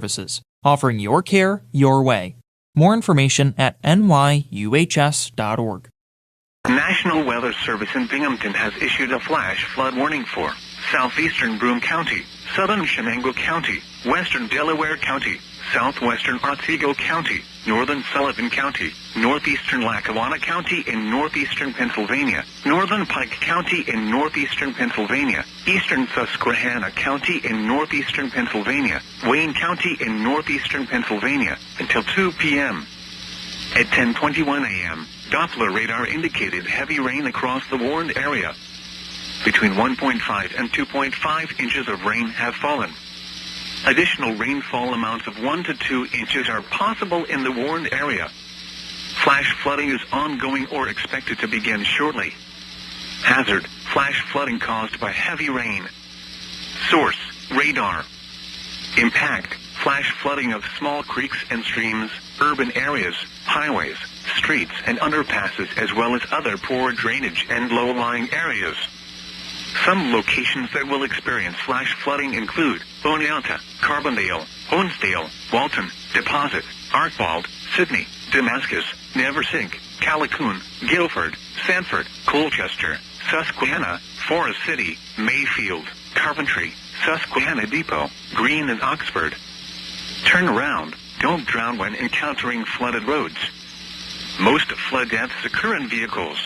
Services, offering your care your way. More information at nyuhs.org. National Weather Service in Binghamton has issued a flash flood warning for southeastern Broome County, southern Shenango County, western Delaware County, southwestern Otsego County, northern Sullivan County, northeastern Lackawanna County in northeastern Pennsylvania, northern Pike County in northeastern Pennsylvania, eastern Susquehanna County in northeastern Pennsylvania, Wayne County in northeastern Pennsylvania, until 2 p.m. At 10:21 a.m., Doppler radar indicated heavy rain across the warned area. Between 1.5 and 2.5 inches of rain have fallen. Additional rainfall amounts of 1 to 2 inches are possible in the warned area. Flash flooding is ongoing or expected to begin shortly. Hazard: flash flooding caused by heavy rain. Source: radar. Impact: flash flooding of small creeks and streams, urban areas, highways, streets and underpasses, as well as other poor drainage and low-lying areas. Some locations that will experience flash flooding include Oneonta, Carbondale, Honesdale, Walton, Deposit, Archbald, Sydney, Damascus, Neversink, Callicoon, Guilford, Sanford, Colchester, Susquehanna, Forest City, Mayfield, Coventry, Susquehanna Depot, Greene and Oxford. Turn around. Don't drown when encountering flooded roads. Most flood deaths occur in vehicles.